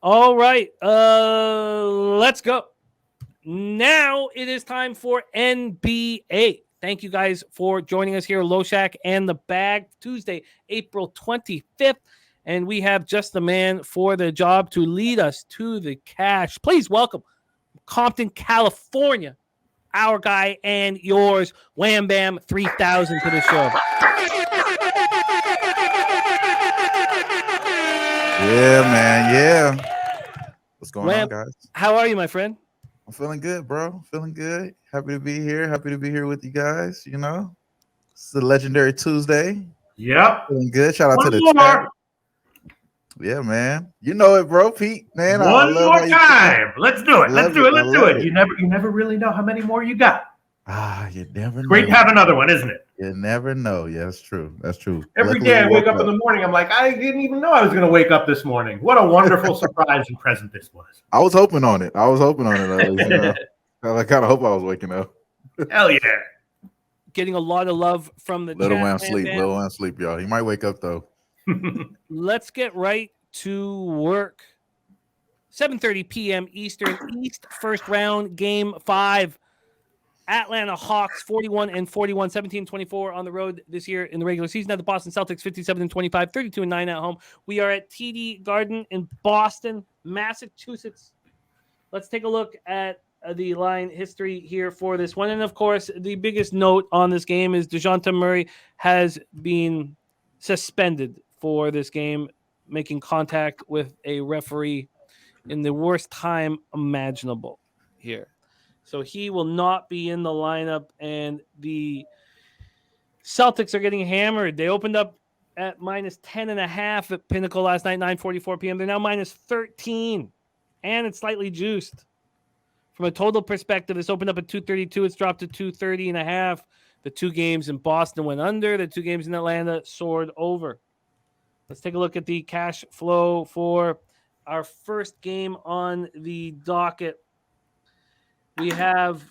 All right. Let's go. Now it is time for NBA. Thank you guys for joining us here, Loshak and the Bag, Tuesday, April 25th. And we have just the man for the job to lead us to the cash. Please welcome Compton, California, our guy and yours, Wham Bam 3000 to the show. Yeah, man. Yeah. What's going on, guys? How are you, my friend? I'm feeling good, bro. Feeling good. Happy to be here. Happy to be here with you guys. You know, it's a legendary Tuesday. Yep. Feeling good. Shout out to the chat. Yeah, man. You know it, bro. Pete, man. One more time. Let's do it. Let's do it. You never really know how many more you got. You never know. Great to have another one, isn't it? You never know. Yeah, that's true. That's true. Every day I wake up in the morning, I'm like, I didn't even know I was going to wake up this morning. What a wonderful surprise and present this was. I was hoping on it. At least, you know? I kind of hope I was waking up. Hell yeah. Getting a lot of love from the Little man sleep, y'all. He might wake up, though. Let's get right to work. 7:30 p.m. Eastern, East first round, game 5. Atlanta Hawks 41-41, 17-24 on the road this year in the regular season. At the Boston Celtics 57-25, 32-9 at home. We are at TD Garden in Boston, Massachusetts. Let's take a look at the line history here for this one. And of course, the biggest note on this game is DeJounte Murray has been suspended for this game, making contact with a referee in the worst time imaginable here. So he will not be in the lineup, and the Celtics are getting hammered. They opened up at minus 10.5 at Pinnacle last night, 9:44 p.m. They're now minus 13, and it's slightly juiced. From a total perspective, this opened up at 232. It's dropped to 230.5. The 2 games in Boston went under. The 2 games in Atlanta soared over. Let's take a look at the cash flow for our first game on the docket. We have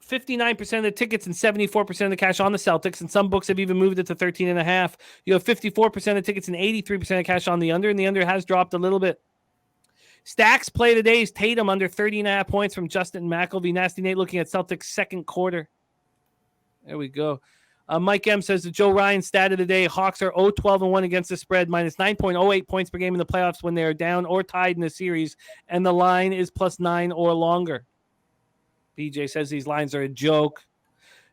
59% of the tickets and 74% of the cash on the Celtics, and some books have even moved it to 13.5. You have 54% of tickets and 83% of cash on the under, and the under has dropped a little bit. Stacks play today is Tatum under 30.5 points from Justin McElvey. Nasty Nate looking at Celtics second quarter. There we go. Mike M says the Joe Ryan stat of the day, Hawks are 0-12-1 against the spread, minus 9.08 points per game in the playoffs when they are down or tied in the series, and the line is plus 9 or longer. BJ says these lines are a joke.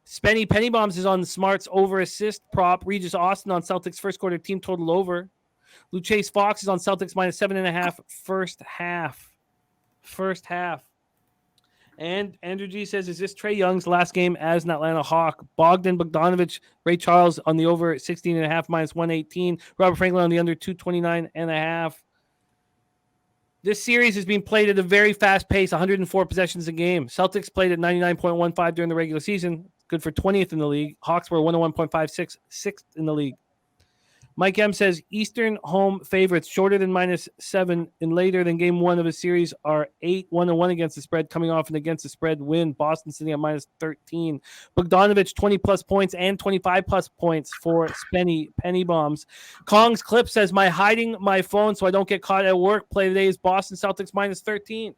Spenny Pennybombs is on the Smarts over assist prop. Regis Austin on Celtics first quarter team total over. Luchase Fox is on Celtics minus 7.5 first half. And Andrew G says, is this Trae Young's last game as an Atlanta Hawk? Bogdan Bogdanovic, Ray Charles on the over 16.5 minus 118. Robert Franklin on the under 229.5. This series is being played at a very fast pace, 104 possessions a game. Celtics played at 99.15 during the regular season. Good for 20th in the league. Hawks were 101.56, 6th in the league. Mike M says Eastern home favorites shorter than minus 7 and later than game 1 of a series are 8-1-1 against the spread, coming off an against the spread win. Boston sitting at minus 13. Bogdanovic 20-plus points and 25-plus points for Spenny Penny Bombs. Kong's Clip says my hiding my phone so I don't get caught at work play today is Boston Celtics minus 13.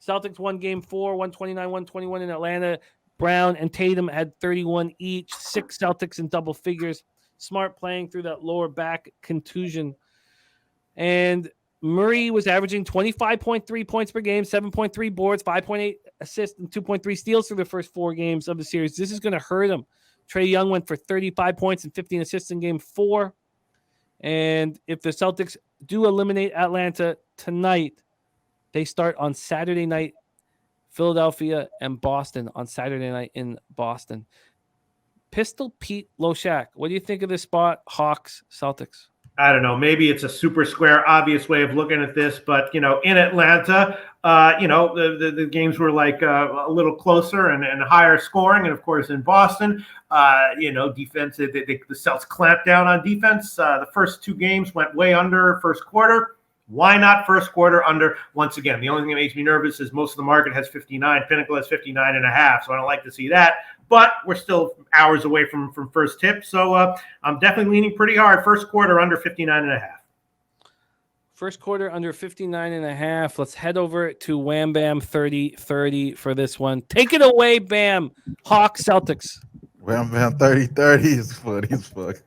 Celtics won game 4, 129-121 in Atlanta. Brown and Tatum had 31 each. 6 Celtics in double figures. Smart playing through that lower back contusion. And Murray was averaging 25.3 points per game, 7.3 boards, 5.8 assists, and 2.3 steals through the first 4 games of the series. This is going to hurt him. Trae Young went for 35 points and 15 assists in game 4. And if the Celtics do eliminate Atlanta tonight, they start on Saturday night, Philadelphia and Boston on Saturday night in Boston. Pistol Pete Loshak, what do you think of this spot, Hawks, Celtics? I don't know. Maybe it's a super square, obvious way of looking at this, but in Atlanta, the games were like a little closer and higher scoring, and of course in Boston, defense. The Celtics clamped down on defense. The first 2 games went way under first quarter. Why not first quarter under? Once again, the only thing that makes me nervous is most of the market has 59. Pinnacle has 59.5, so I don't like to see that. But we're still hours away from first tip, so I'm definitely leaning pretty hard. First quarter under 59.5. First quarter under 59.5. Let's head over to Wham Bam 30-30 for this one. Take it away, Bam. Hawks Celtics. Well, man, 30-30 is funny as fuck.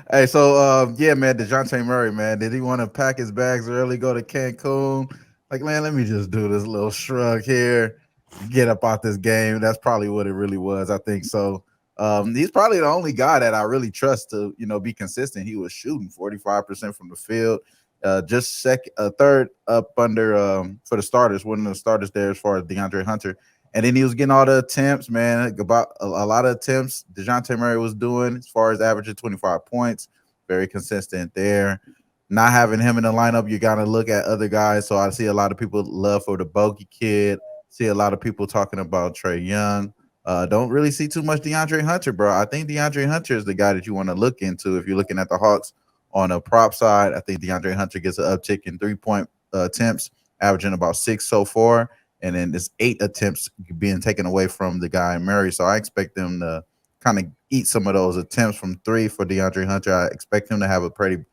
Hey, so yeah, man, DeJounte Murray, man, did he want to pack his bags early, go to Cancun? Like, man, let me just do this little shrug here, get up out this game. That's probably what it really was. I think so. He's probably the only guy that I really trust to, be consistent. He was shooting 45% from the field, just third up under for the starters, one of the starters there as far as DeAndre Hunter. And then he was getting all the attempts, man. About a lot of attempts DeJounte Murray was doing as far as averaging 25 points. Very consistent there. Not having him in the lineup, you got to look at other guys. So I see a lot of people love for the Bogey kid. See a lot of people talking about Trae Young. Don't really see too much DeAndre Hunter, bro. I think DeAndre Hunter is the guy that you want to look into if you're looking at the Hawks on a prop side. I think DeAndre Hunter gets an uptick in 3-point attempts, averaging about 6 so far. And then there's 8 attempts being taken away from the guy Murray. So I expect them to kind of eat some of those attempts from 3 for DeAndre Hunter. I expect him to have a pretty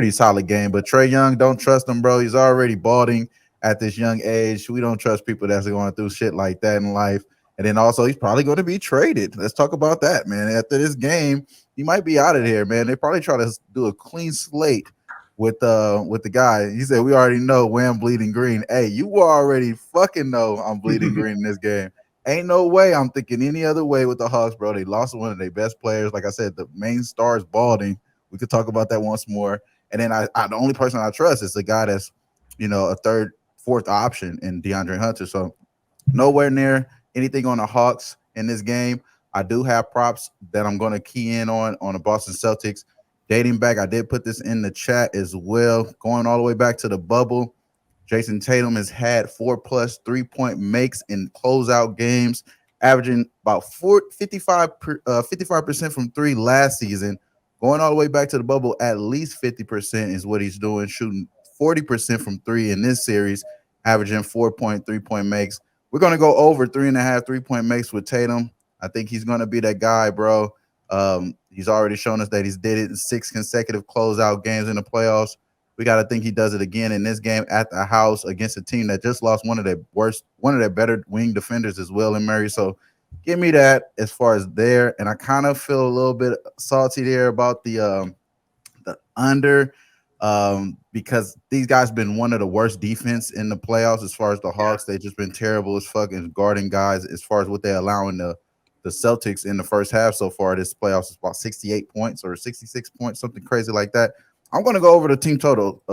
solid game. But Trae Young, don't trust him, bro. He's already balding at this young age. We don't trust people that's going through shit like that in life. And then also he's probably going to be traded. Let's talk about that, man. After this game, he might be out of here, man. They probably try to do a clean slate with the guy. He said, we already know Wham bleeding green. Hey, you already fucking know I'm bleeding green in this game. Ain't no way I'm thinking any other way with the Hawks, bro. They lost one of their best players. Like I said, the main star is balding. We could talk about that once more. And then I the only person I trust is the guy that's, a third, fourth option in DeAndre Hunter. So nowhere near anything on the Hawks in this game. I do have props that I'm going to key in on the Boston Celtics. Dating back, I did put this in the chat as well. Going all the way back to the bubble, Jason Tatum has had 4+ 3-point makes in closeout games, averaging about 55% from 3 last season. Going all the way back to the bubble, at least 50% is what he's doing, shooting 40% from 3 in this series, averaging 4-point 3-point makes. We're going to go over 3.5 3-point makes with Tatum. I think he's going to be that guy, bro. He's already shown us that he's did it in 6 consecutive closeout games in the playoffs. We got to think he does it again in this game at the house against a team that just lost one of their better wing defenders as well in Murray. So give me that as far as there. And I kind of feel a little bit salty there about the under because these guys been one of the worst defense in the playoffs as far as the Hawks. They've just been terrible as fucking guarding guys as far as what they're allowing the Celtics in the first half so far. This playoffs is about 68 points or 66 points, something crazy like that. I'm going to go over the team total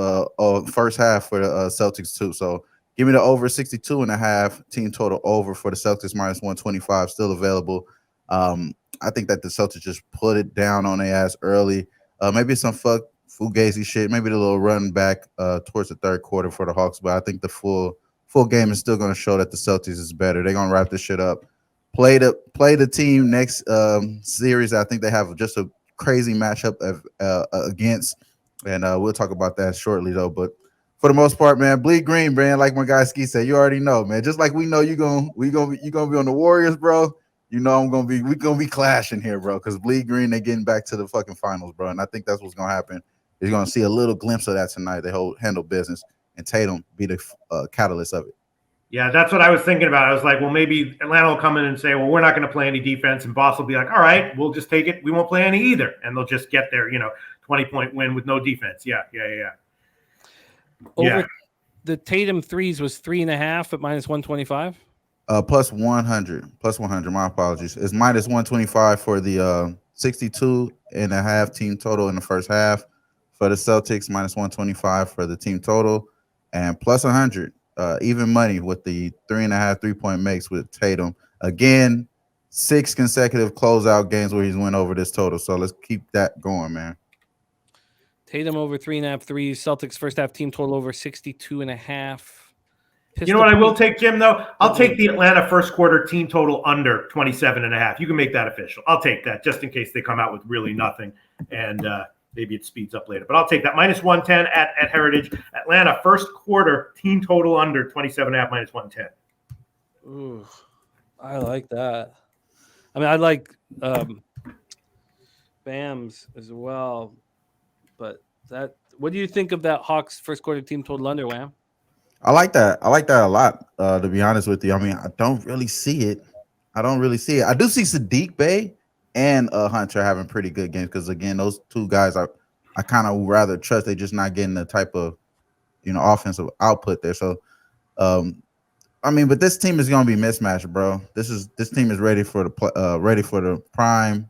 first half for the Celtics too. So give me the over 62.5 team total over for the Celtics minus 125 still available. I think that the Celtics just put it down on their ass early. Maybe some fugazi shit. Maybe the little run back towards the third quarter for the Hawks. But I think the full game is still going to show that the Celtics is better. They're going to wrap this shit up. Play the team next series. I think they have just a crazy matchup against, and we'll talk about that shortly though. But for the most part, man, bleed green, man. Like my guy Ski said, you already know, man. Just like we know you gonna be on the Warriors, bro. You know we're gonna be clashing here, bro. Because bleed green, they getting back to the fucking finals, bro. And I think that's what's gonna happen. You're gonna see a little glimpse of that tonight. They handle business, and Tatum be the catalyst of it. Yeah, that's what I was thinking about. I was like, well, maybe Atlanta will come in and say, well, we're not going to play any defense. And Boss will be like, all right, we'll just take it. We won't play any either. And they'll just get their, 20-point win with no defense. Yeah. Over the Tatum threes was 3.5 at minus 125. Plus 100. My apologies. It's minus 125 for the 62.5 team total in the first half. For the Celtics, minus 125 for the team total. And plus 100. Even money with the 3.5 3-point makes with Tatum. Again, 6 consecutive closeout games where he's went over this total. So let's keep that going, man. Tatum over 3.5 threes. Celtics first half team total over 62.5. You know what I will take, Jim, though? I'll take the Atlanta first quarter team total under 27.5. You can make that official. I'll take that just in case they come out with really nothing. And maybe it speeds up later. But I'll take that. Minus 110 at Heritage. Atlanta, first quarter, team total under 27.5, minus 110. Ooh, I like that. I mean, I like Bam's as well. But that What do you think of that Hawks first quarter team total under, Wham? I like that. I like that a lot. To be honest with you, I mean, I don't really see it. I do see Sadiq Bey and Hunter having pretty good games because again, those two guys I kind of rather trust. They're just not getting the type of offensive output there. So I mean, but this team is gonna be mismatched, bro. This team is ready for the prime.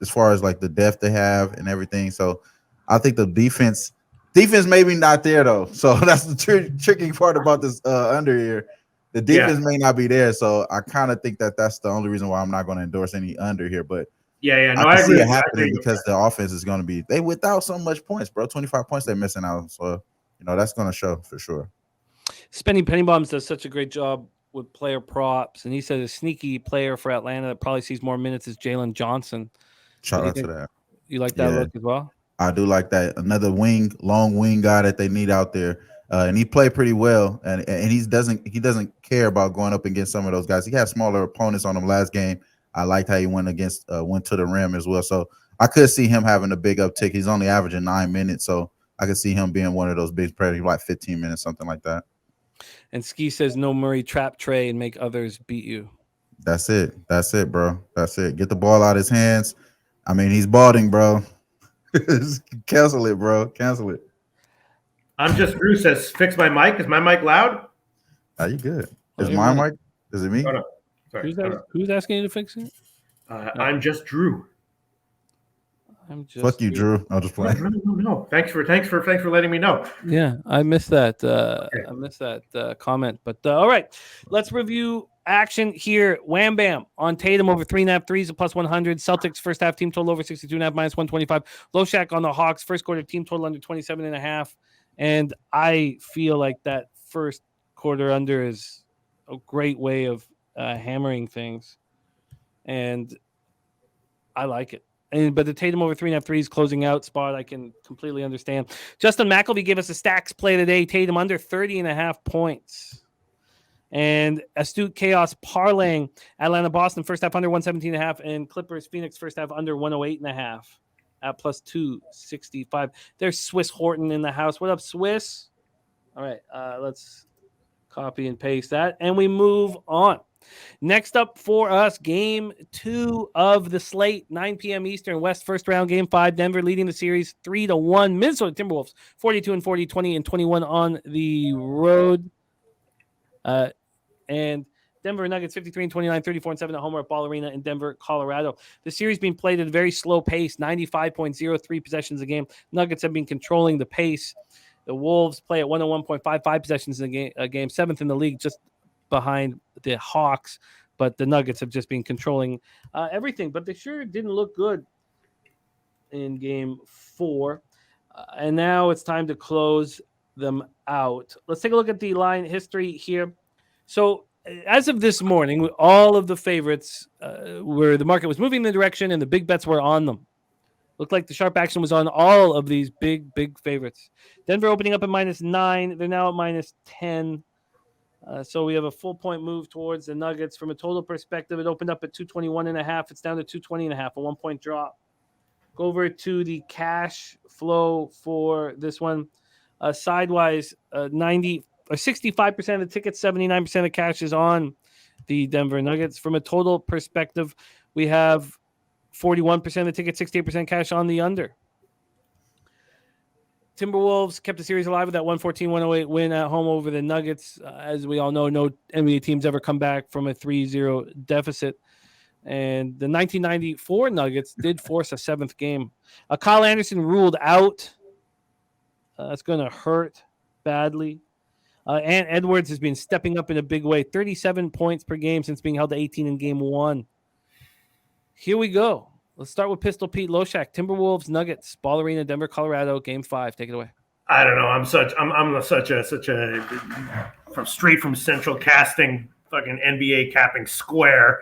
As far as like the depth they have and everything. So I think the defense maybe not there though. So that's the tricky part about this under here. The defense may not be there. So I kind of think that's the only reason why I'm not going to endorse any under here. But no, I can agree see it with you. happening because the offense is going to be without so much points, bro. 25 points they're missing out. So that's going to show for sure. Spenny Pennybombs does such a great job with player props, and he said a sneaky player for Atlanta that probably sees more minutes is Jalen Johnson. Shout out to that. You like that look as well? I do like that. Another long wing guy that they need out there, and he played pretty well. And he doesn't care about going up against some of those guys. He had smaller opponents on him last game. I liked how he went to the rim as well. So I could see him having a big uptick. He's only averaging 9 minutes, so I could see him being one of those big players, like 15 minutes, something like that. And Ski says no Murray trap Trey and make others beat you. That's it, bro. That's it. Get the ball out of his hands. I mean, he's balding, bro. Cancel it, bro. Cancel it. I'm just Drew says, fix my mic. Is my mic loud? Are you good? Is my mic? Is it me? Oh, no. Sorry. Who's asking you to fix it? I'm just Drew. Fuck you, Drew. I'm just playing. No. Thanks for letting me know. Yeah, I missed that. I missed that comment. But all right, let's review action here. Wham Bam on Tatum over 3.5 threes, a plus 100. Celtics first half team total over 62.5 minus 125. Loshak on the Hawks first quarter team total under 27.5. And I feel like that first quarter under is a great way of hammering things, and I like it. But the Tatum over 3.5 threes closing out spot, I can completely understand. Justin McElvey gave us a stacks play today. Tatum under 30.5 points. And Astute Chaos parlaying Atlanta Boston first half under 117.5 and Clippers Phoenix first half under 108.5 at plus 265. There's Swiss Horton in the house. What up, Swiss? All right, let's copy and paste that, and we move on. Next up for us, game 2 of the slate, 9 p.m. Eastern, West first round, game 5. Denver leading the series 3-1. Minnesota Timberwolves 42-40, 20-21 on the road. And Denver Nuggets 53-29, 34-7 at home at Ball Arena in Denver, Colorado. The series being played at a very slow pace, 95.03 possessions a game. Nuggets have been controlling the pace. The Wolves play at 101.55 possessions in a game, 7th in the league, just behind the Hawks, but the Nuggets have just been controlling everything. But they sure didn't look good in game 4. And now it's time to close them out. Let's take a look at the line history here. So as of this morning, all of the favorites where the market was moving in the direction and the big bets were on them. Looked like the sharp action was on all of these big favorites. Denver opening up at -9. They're now at -10. So we have a full point move towards the Nuggets. From a total perspective, it opened up at 221.5. It's down to 220.5, a 1 point drop. Go over to the cash flow for this one. Sidewise, 65% of the tickets, 79% of cash is on the Denver Nuggets. From a total perspective, we have 41% of the tickets, 68% cash on the under. Timberwolves kept the series alive with that 114-108 win at home over the Nuggets. As we all know, no NBA teams ever come back from a 3-0 deficit. And the 1994 Nuggets did force a 7th game. Kyle Anderson ruled out. That's going to hurt badly. Ant Edwards has been stepping up in a big way. 37 points per game since being held to 18 in game 1. Here we go. Let's start with Pistol Pete Loshak. Timberwolves Nuggets, Ball Arena, Denver, Colorado, game 5. Take it away. I don't know. I'm such a straight from central casting fucking NBA capping square.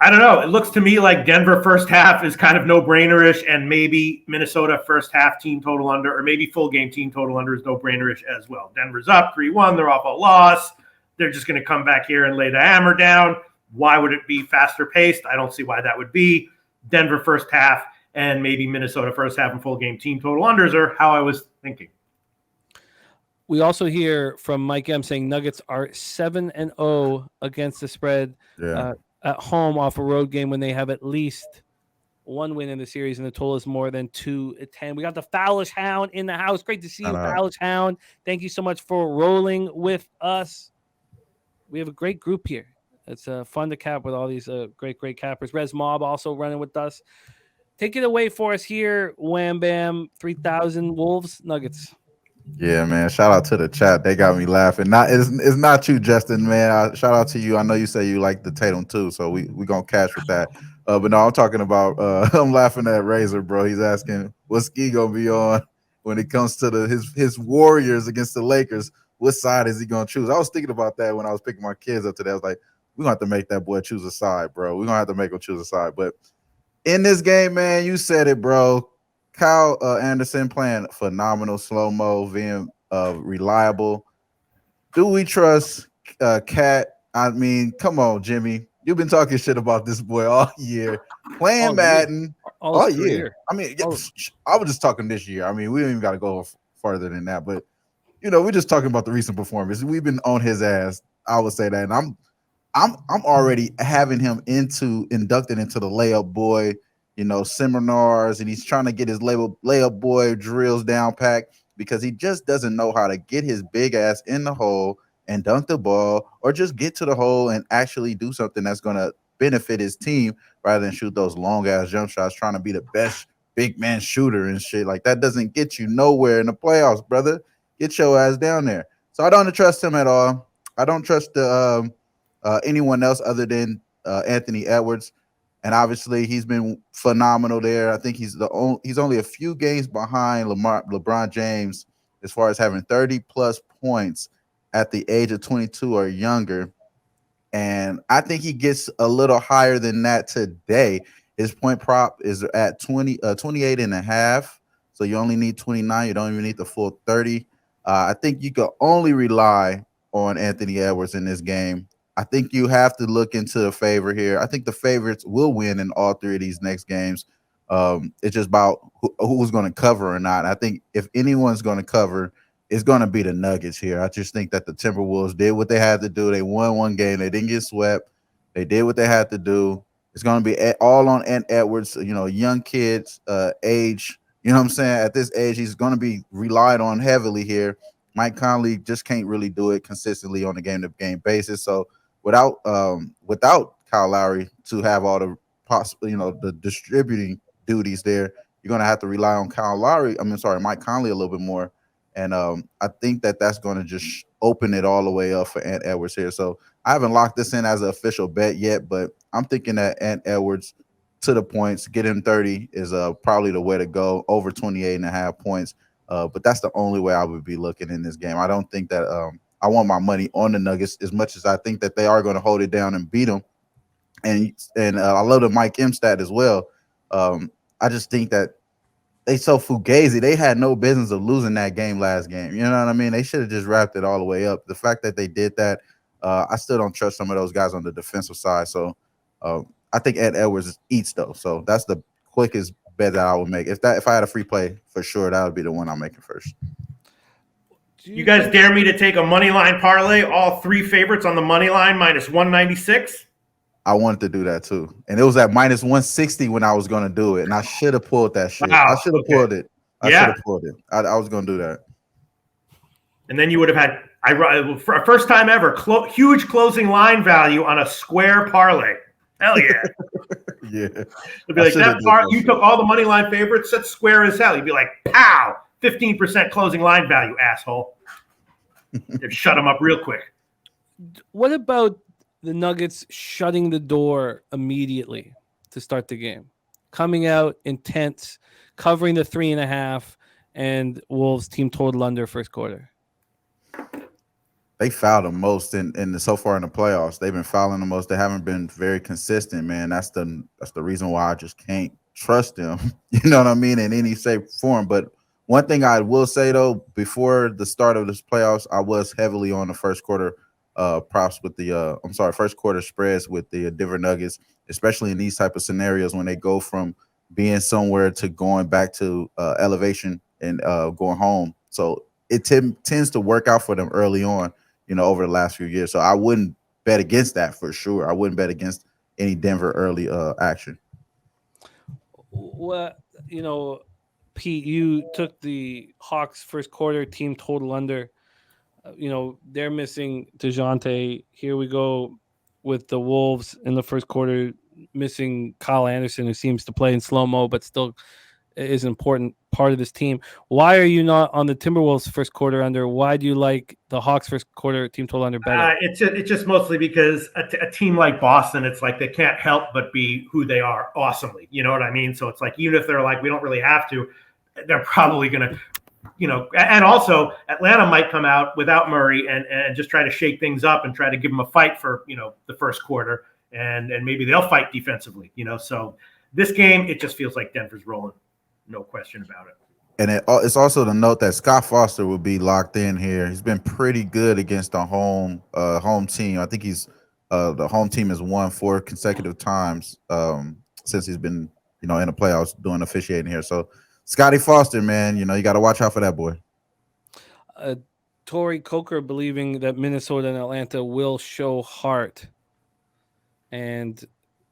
I don't know. It looks to me like Denver first half is kind of no-brainerish, and maybe Minnesota first half team total under, or maybe full game team total under is no-brainerish as well. Denver's up 3-1. They're off a loss. They're just going to come back here and lay the hammer down. Why would it be faster paced? I don't see why that would be. Denver first half and maybe Minnesota first half and full game team total unders are how I was thinking. We also hear from Mike M saying Nuggets are 7-0 against the spread at home off a road game when they have at least one win in the series, and the total is more than 2-10. We got the Fowlish Hound in the house. Great to see you, Fowlish Hound. Thank you so much for rolling with us. We have a great group here. It's fun to cap with all these great cappers. Res Mob also running with us. Take it away for us here, Wham Bam 3000 Wolves Nuggets. Yeah, man. Shout out to the chat. They got me laughing. It's not you, Justin, man. Shout out to you. I know you say you like the Tatum too, so we gonna cash with that. But no, I'm talking about I'm laughing at Razor, bro. He's asking what ski gonna be on when it comes to his Warriors against the Lakers. What side is he gonna choose? I was thinking about that when I was picking my kids up today. I was like, we're gonna have to make that boy choose a side, bro. We're gonna have to make him choose a side. But in this game, man, you said it, bro. Kyle Anderson playing phenomenal slow-mo, being reliable. Do we trust Cat? I mean, come on, Jimmy. You've been talking shit about this boy all year. Playing Madden all year. I mean, I was just talking this year. I mean, we don't even got to go further than that. But, we're just talking about the recent performance. We've been on his ass. I would say that. And I'm already having him inducted into the layup boy seminars, and he's trying to get his layup boy drills down pack because he just doesn't know how to get his big ass in the hole and dunk the ball or just get to the hole and actually do something that's going to benefit his team rather than shoot those long ass jump shots trying to be the best big man shooter and shit. Like that doesn't get you nowhere in the playoffs, brother. Get your ass down there. So I don't trust him at all. I don't trust anyone else other than Anthony Edwards. And obviously, he's been phenomenal there. I think he's only a few games behind LeBron James as far as having 30-plus points at the age of 22 or younger. And I think he gets a little higher than that today. His point prop is at 28 and a half. So you only need 29. You don't even need the full 30. I think you can only rely on Anthony Edwards in this game. I think you have to look into a favor here. I think the favorites will win in all three of these next games. It's just about who's going to cover or not. I think if anyone's going to cover, it's going to be the Nuggets here. I just think that the Timberwolves did what they had to do. They won one game. They didn't get swept. They did what they had to do. It's going to be all on Ant Edwards, young kids, age. You know what I'm saying? At this age, he's going to be relied on heavily here. Mike Conley just can't really do it consistently on a game-to-game basis. So without Kyle Lowry to have all the possible, the distributing duties there, you're going to have to rely on Mike Conley a little bit more. And I think that's going to just open it all the way up for Ant Edwards here. So I haven't locked this in as an official bet yet, but I'm thinking that Ant Edwards to the points, get him 30 is probably the way to go, over 28 and a half points. But that's the only way I would be looking in this game. I don't think that I want my money on the Nuggets as much as I think that they are going to hold it down and beat them. And I love the Mike M stat as well. I just think that they so fugazi. They had no business of losing that game last game. You know what I mean? They should have just wrapped it all the way up. The fact that they did that, I still don't trust some of those guys on the defensive side. So I think Ed Edwards eats though. So that's the quickest bet that I would make. If I had a free play for sure, that would be the one I'm making first. You guys dare me to take a money line parlay, all three favorites on the money line minus 196? I wanted to do that too. And it was at minus 160 when I was going to do it. And I should have pulled that shit. Wow, I should have pulled it. I should have pulled it. I was going to do that. And then you would have had, for a first time ever, huge closing line value on a square parlay. Hell yeah. Yeah. It'd be like, you took all the money line favorites, that's square as hell. You'd be like, pow, 15% closing line value, asshole. They'd shut them up real quick. What about the Nuggets shutting the door immediately to start the game? Coming out intense, covering the 3.5, and Wolves team total under first quarter. They fouled the most so far in the playoffs. They've been fouling the most. They haven't been very consistent, man. That's the reason why I just can't trust them. You know what I mean? In any shape or form. But one thing I will say though, before the start of this playoffs, I was heavily on the first quarter props with first quarter spreads with the Denver Nuggets, especially in these type of scenarios when they go from being somewhere to going back to elevation and going home. So it tends to work out for them early on, over the last few years. So I wouldn't bet against that for sure. I wouldn't bet against any Denver early action. Well, Pete, you took the Hawks first quarter team total under. They're missing DeJounte. Here we go with the Wolves in the first quarter, missing Kyle Anderson, who seems to play in slow-mo, but still is an important part of this team. Why are you not on the Timberwolves first quarter under? Why do you like the Hawks first quarter team total under better? It's just mostly because a team like Boston, it's like they can't help but be who they are awesomely. You know what I mean? So it's like, even if they're like, we don't really have to, they're probably going to, and also Atlanta might come out without Murray and just try to shake things up and try to give them a fight for, the first quarter. And maybe they'll fight defensively, So this game, it just feels like Denver's rolling. No question about it. And it's also to note that Scott Foster will be locked in here. He's been pretty good against the home team. I think the home team has won 4 consecutive times since he's been in the playoffs doing officiating here. So Scotty Foster, man, you got to watch out for that boy. Torrey Coker believing that Minnesota and Atlanta will show heart, and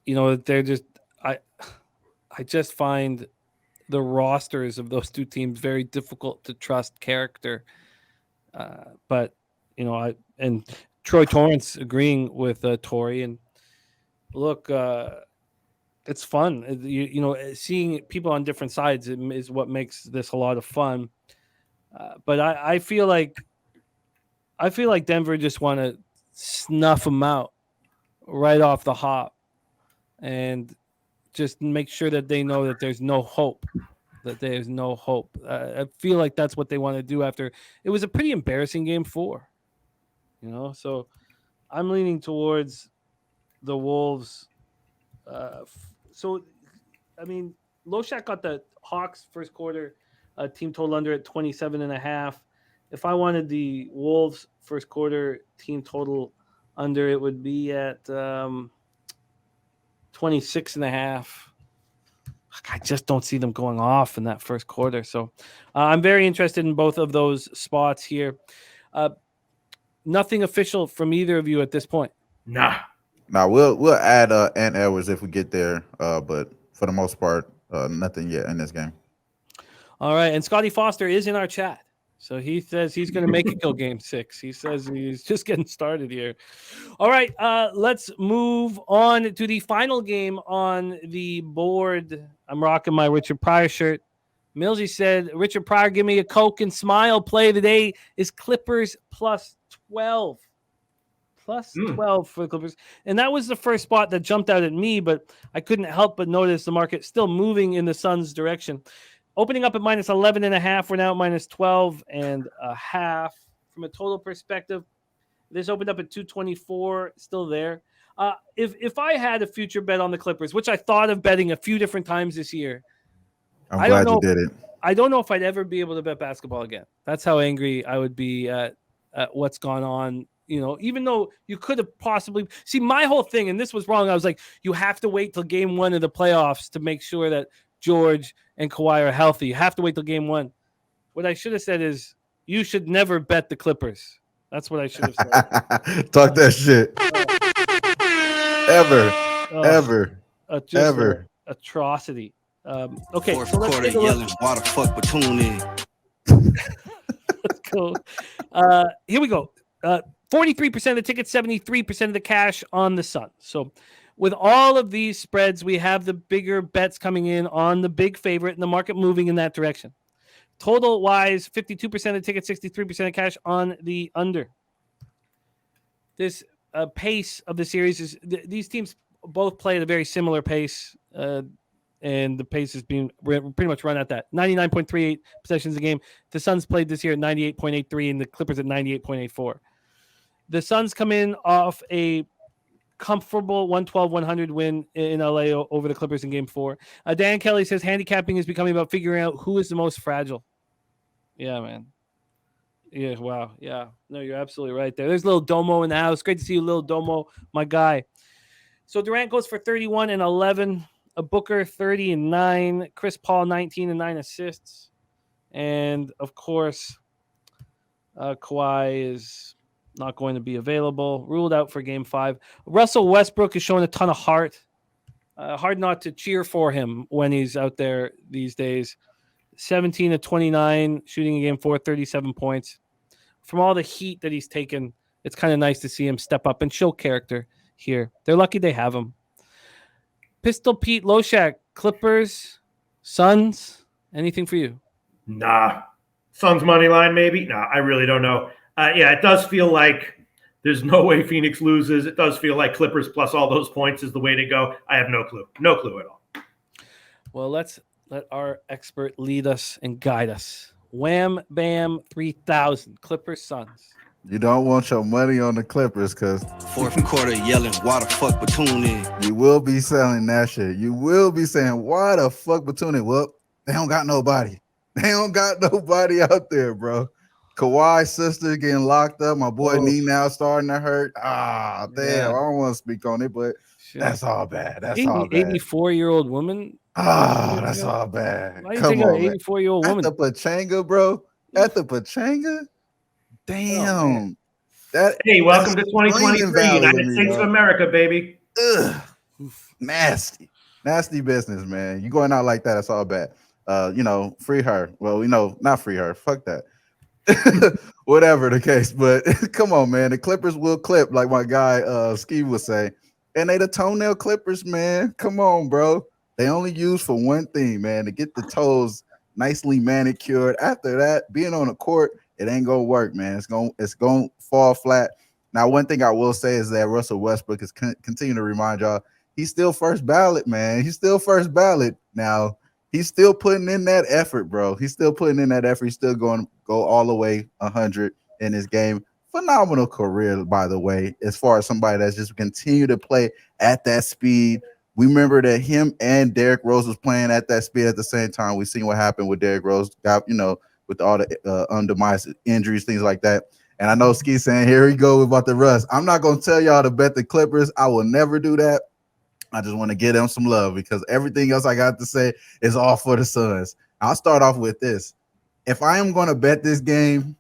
they're just I just find the rosters of those two teams very difficult to trust character. But and Troy Torrance agreeing with Torrey, and look, it's fun. Seeing people on different sides is what makes this a lot of fun. But I feel like Denver just want to snuff them out right off the hop, and just make sure that they know that there's no hope. I feel like that's what they want to do after it was a pretty embarrassing game 4. So I'm leaning towards the Wolves. Loshak got the Hawks first quarter team total under at 27.5. If I wanted the Wolves first quarter team total under, it would be at 26.5. I just don't see them going off in that first quarter. So I'm very interested in both of those spots here. Nothing official from either of you at this point. Nah, we'll add Ant Edwards if we get there. But for the most part, nothing yet in this game. All right. And Scotty Foster is in our chat. So he says he's going to make it till game 6. He says he's just getting started here. All right, let's move on to the final game on the board. I'm rocking my Richard Pryor shirt. Millsy said, Richard Pryor, give me a Coke and smile. Play today is Clippers plus 12. Plus 12 for the Clippers. And that was the first spot that jumped out at me, but I couldn't help but notice the market still moving in the Suns' direction. Opening up at minus 11.5, we're now at minus 12.5. From a total perspective, this opened up at 224, still there. If I had a future bet on the Clippers, which I thought of betting a few different times this year, I'm glad you did it. I don't know if I'd ever be able to bet basketball again. That's how angry I would be at what's gone on. Even though you could have possibly see my whole thing, and this was wrong. I was like, you have to wait till game 1 of the playoffs to make sure that George and Kawhi are healthy. You have to wait till game 1. What I should have said is, you should never bet the Clippers. That's what I should have said. Talk that shit. Ever. Ever. Atrocity. Okay. Fourth quarter yelling, why the fuck we tune in? Let's go. Here we go. 43% of the tickets, 73% of the cash on the Suns. So with all of these spreads, we have the bigger bets coming in on the big favorite and the market moving in that direction. Total wise, 52% of tickets, 63% of cash on the under. This pace of the series is these teams both play at a very similar pace, and the pace is being pretty much run at that 99.38 possessions a game. The Suns played this year at 98.83 and the Clippers at 98.84. The Suns come in off a comfortable 112-100 win in LA over the Clippers in game 4. Dan Kelly says handicapping is becoming about figuring out who is the most fragile. Yeah, man. Yeah, wow. Yeah. No, you're absolutely right there. There's little Domo in the house. Great to see you, little Domo, my guy. So Durant goes for 31 and 11. Booker 30 and 9, Chris Paul 19 and 9 assists, and of course, Kawhi is not going to be available, ruled out for Game 5. Russell Westbrook is showing a ton of heart. Hard not to cheer for him when he's out there these days. 17 to 29, shooting in Game 4, 37 points. From all the heat that he's taken, it's kind of nice to see him step up and show character here. They're lucky they have him. Pistol Pete Loshak, Clippers, Suns, anything for you? Nah. Suns money line, maybe? Nah, I really don't know. Yeah, it does feel like there's no way Phoenix loses. It does feel like Clippers plus all those points is the way to go. I have no clue. No clue at all. Well, let's let our expert lead us and guide us. Wham, bam, 3,000. Clippers, Suns. You don't want your money on the Clippers because Fourth quarter yelling, why the fuck Batum in? you will be selling that shit. You will be saying, why the fuck Batum in? Well, they don't got nobody. They don't got nobody out there, bro. Kawhi's sister getting locked up. My boy knee now starting to hurt. Damn. Yeah. I don't want to speak on it, but that's all bad. That's all bad. 84-year-old woman. That's all bad. Why do you think an 84-year-old woman? At the Pachanga, bro. At the Pachanga? Damn. Hey, welcome to 2023, United States of America, baby. Ugh. Nasty business, man. You going out like that, that's all bad. Free her. Well, not free her. Fuck that. Whatever the case, but come on, man. The Clippers will clip, like my guy Ski would say. And they the toenail clippers, man. Come on, bro. They only use for one thing, man, to get the toes nicely manicured. After that, being on the court, it ain't gonna work, man. It's gonna fall flat. Now, one thing I will say is that Russell Westbrook is continue to remind y'all he's still first ballot, man. He's still first ballot. Now, he's still putting in that effort, bro. He's still putting in that effort. He's still going to go all the way 100 in his game. Phenomenal career, by the way, as far as somebody that's just continue to play at that speed. We remember that him and Derrick Rose was playing at that speed at the same time. We seen what happened with Derrick Rose, with all the undemised injuries, things like that. And I know Ski saying, here we go about the Russ. I'm not going to tell y'all to bet the Clippers. I will never do that. I just want to give them some love because everything else I got to say is all for the Suns. I'll start off with this. If I am going to bet this game,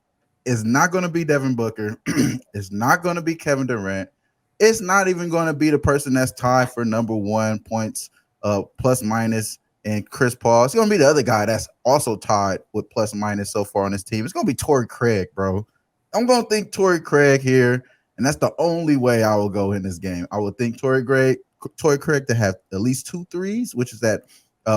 it's not going to be Devin Booker. It's not going to be Kevin Durant. It's not even going to be the person that's tied for number 1 points, plus minus, and Chris Paul. It's going to be the other guy that's also tied with plus minus so far on this team. It's going to be Torrey Craig, bro. I'm going to think Torrey Craig here, and that's the only way I will go in this game. I would think Torrey Craig to have at least 2 threes, which is at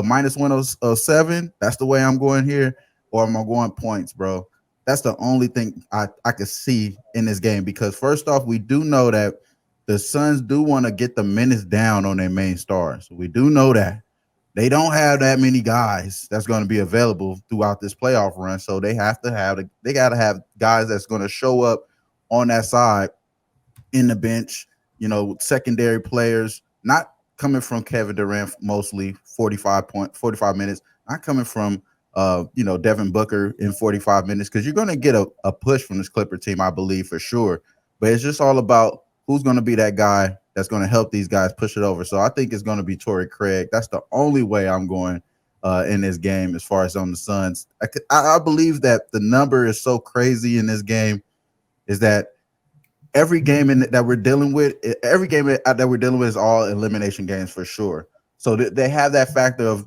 minus 107. That's the way I'm going here, or am I going points, bro? That's the only thing I could see in this game because first off, we do know that the Suns do want to get the minutes down on their main stars. We do know that they don't have that many guys that's going to be available throughout this playoff run. So they got to have guys that's going to show up on that side in the bench, secondary players, not coming from Kevin Durant, mostly 45 minutes, not coming from Devin Booker in 45 minutes, because you're going to get a push from this Clipper team, I believe, for sure. But it's just all about who's going to be that guy that's going to help these guys push it over. So I think it's going to be Torrey Craig. That's the only way I'm going in this game as far as on the Suns. I believe that the number is so crazy in this game is that every game that we're dealing with is all elimination games for sure. So they have that factor of,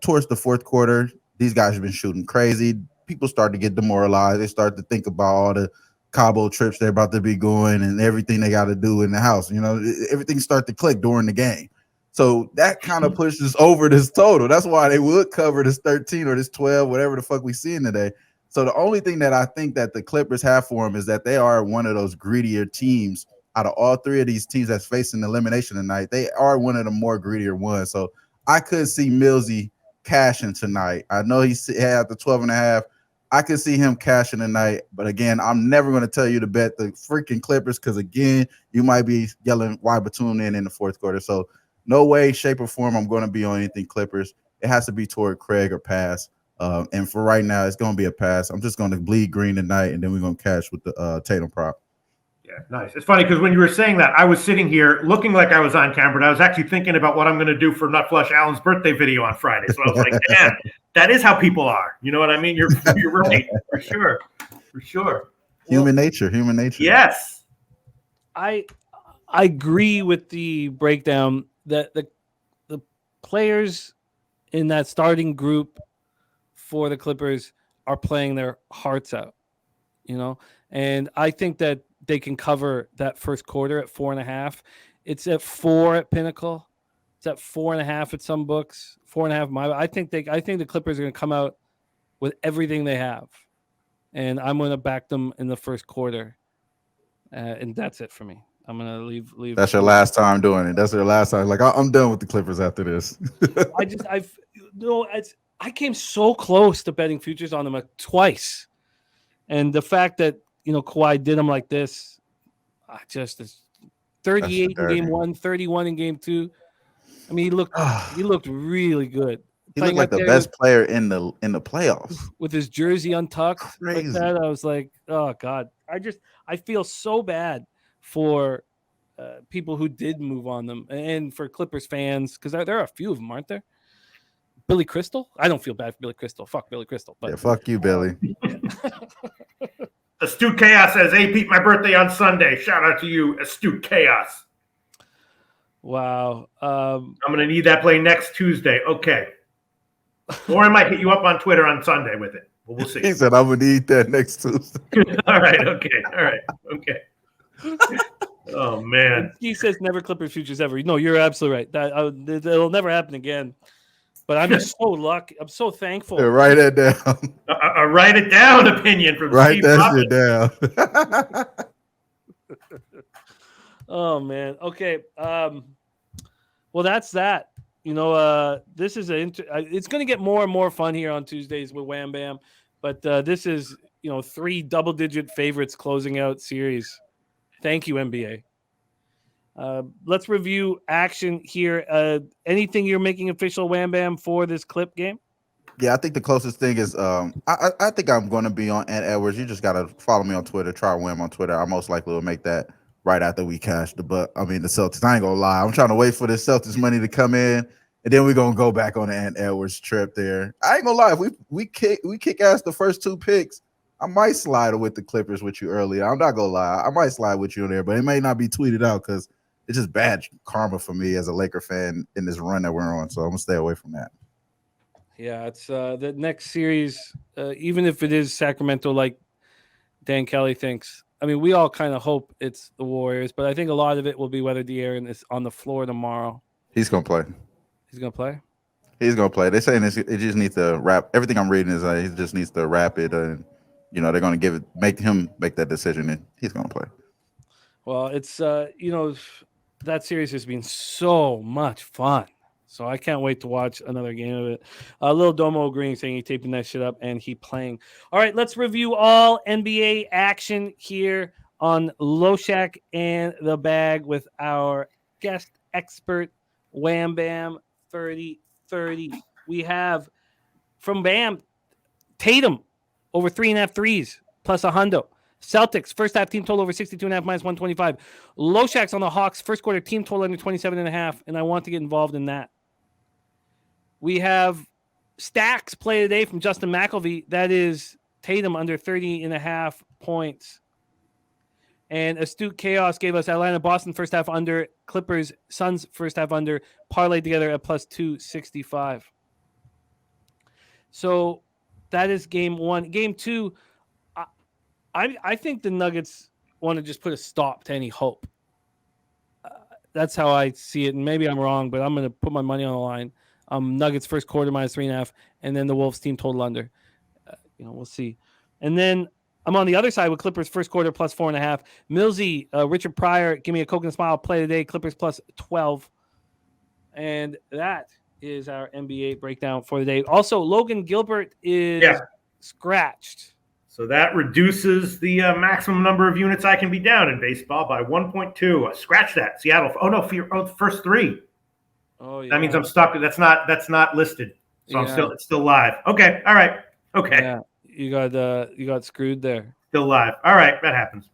towards the fourth quarter, these guys have been shooting crazy. People start to get demoralized. They start to think about all the Cabo trips they're about to be going and everything they got to do in the house. Everything start to click during the game. So that kind of pushes over this total. That's why they would cover this 13 or this 12, whatever the fuck we seeing today. So the only thing that I think that the Clippers have for them is that they are one of those greedier teams out of all three of these teams that's facing elimination tonight. They are one of the more greedier ones. So I could see Millsy cashing tonight. I know he had the 12.5. I could see him cashing tonight. But again, I'm never going to tell you to bet the freaking Clippers because, again, you might be yelling why Batum in the fourth quarter. So no way, shape, or form I'm going to be on anything Clippers. It has to be Torrey Craig or pass. And for right now, it's going to be a pass. I'm just going to bleed green tonight, and then we're going to cash with the Tatum prop. Yeah, Nice. It's funny because when you were saying that, I was sitting here looking like I was on camera, but I was actually thinking about what I'm going to do for Nut Flush Allen's birthday video on Friday. So I was like, damn, that is how people are. You know what I mean? You're right. For sure. For sure. Human nature. Yes. I agree with the breakdown that the players in that starting group for the Clippers are playing their hearts out, and I think that they can cover that first quarter at 4.5. It's at 4 at Pinnacle. It's at 4.5 at some books. 4.5. I think the Clippers are going to come out with everything they have, and I'm going to back them in the first quarter, and that's it for me. I'm going to leave. That's your last time doing it. That's your last time. Like, I'm done with the Clippers after this. I came so close to betting futures on them twice, and the fact that Kawhi did them like this, it's 38 in game 1, 31 in game 2. I mean, he looked really good. He looked like the best player in the playoffs with his jersey untucked. Crazy. Like that. I was like, oh God, I feel so bad for people who did move on them, and for Clippers fans, because there are a few of them, aren't there? Billy Crystal? I don't feel bad for Billy Crystal. Fuck Billy Crystal. But, yeah, fuck you, Billy. Astute Chaos says, "Hey, Pete, my birthday on Sunday. Shout out to you, Astute Chaos." Wow. I'm going to need that play next Tuesday. Okay. Or I might hit you up on Twitter on Sunday with it. But we'll see. He said, I'm going to eat that next Tuesday. All right. Okay. All right. Okay. Oh, man. He says never Clippers futures ever. No, you're absolutely right. It'll never happen again. But I'm just so lucky. I'm so thankful. Yeah, write that down. A write it down opinion from write Steve that Pubbin. shit down. Oh man. Okay. Well, that's that. This is it's going to get more and more fun here on Tuesdays with Wham Bam, but this is 3 double-digit favorites closing out series. Thank you, NBA. Let's review action here. Anything you're making official, Wham Bam, for this clip game? Yeah, I think the closest thing is I think I'm going to be on Ant Edwards. You just got to follow me on Twitter. Try Wham on Twitter. I most likely will make that right after we cash the Celtics. I ain't gonna lie. I'm trying to wait for the Celtics money to come in, and then we're gonna go back on the Ant Edwards trip there. I ain't gonna lie. If we kick ass the first 2 picks, I might slide with the Clippers with you earlier. I'm not gonna lie. I might slide with you in there, but it may not be tweeted out because it's just bad karma for me as a Laker fan in this run that we're on. So I'm gonna stay away from that. Yeah, it's the next series, even if it is Sacramento, like Dan Kelly thinks. I mean, we all kind of hope it's the Warriors, but I think a lot of it will be whether De'Aaron is on the floor tomorrow. He's gonna play. He's gonna play. He's gonna play. They're saying it just needs to wrap. Everything I'm reading is he just needs to wrap it, and they're gonna make him make that decision, and he's gonna play. Well, it's that series has been so much fun. So I can't wait to watch another game of it. Lil Domo agreeing, saying he taping that shit up and he playing. All right, let's review all NBA action here on Loshak and the Bag with our guest expert, Wham Bam 30-30. We have from Bam, Tatum over 3.5 threes plus a hundo. Celtics, first half team total over 62.5 minus 125. Loshak's on the Hawks, first quarter team total under 27.5, and I want to get involved in that. We have Stacks play today from Justin McElvey. That is Tatum under 30.5 points. And Astute Chaos gave us Atlanta, Boston first half under, Clippers, Suns first half under, parlayed together at plus 265. So that is game 1. Game 2, I think the Nuggets want to just put a stop to any hope. That's how I see it. And maybe I'm wrong, but I'm going to put my money on the line. Nuggets first quarter minus 3.5, and then the Wolves team total under. We'll see. And then I'm on the other side with Clippers first quarter plus 4.5. Millsy, Richard Pryor, give me a Coke and Smile play today. Clippers plus 12. And that is our NBA breakdown for the day. Also, Logan Gilbert is scratched. So that reduces the maximum number of units I can be down in baseball by 1.2. Scratch that. Seattle. Oh, no, first 3. Oh, yeah. That means I'm stuck. That's not listed. So it's still live. Okay. All right. Okay. Yeah. You got screwed there. Still live. All right. That happens.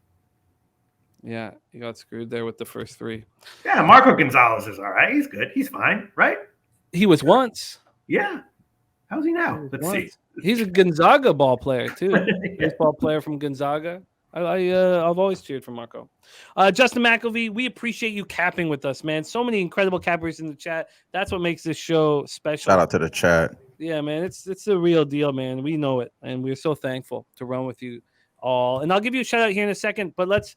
Yeah, you got screwed there with the first three. Yeah, Marco Gonzalez is all right. He's good. He's fine, right? He was once. Yeah. How's he now? Let's see. He's a Gonzaga ball player too. Yeah. Baseball player from Gonzaga. I've always cheered for Marco. Justin McElvey, we appreciate you capping with us, man. So many incredible cappers in the chat. That's what makes this show special. Shout out to the chat. Yeah, man, it's the real deal, man. We know it, and we're so thankful to run with you all. And I'll give you a shout out here in a second, but let's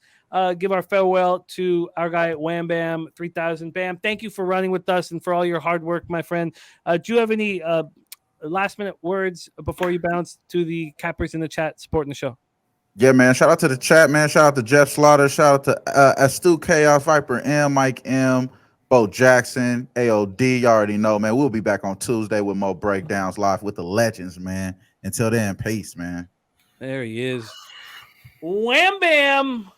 give our farewell to our guy Wham Bam 3000. Bam, thank you for running with us and for all your hard work, my friend. Do you have any last minute words before you bounce to the cappers in the chat supporting the show? Yeah, man. Shout out to the chat, man. Shout out to Jeff Slaughter. Shout out to Astute Chaos, Viper M, Mike M, Bo Jackson, AOD. You already know, man. We'll be back on Tuesday with more breakdowns live with the legends, man. Until then, peace, man. There he is. Wham Bam.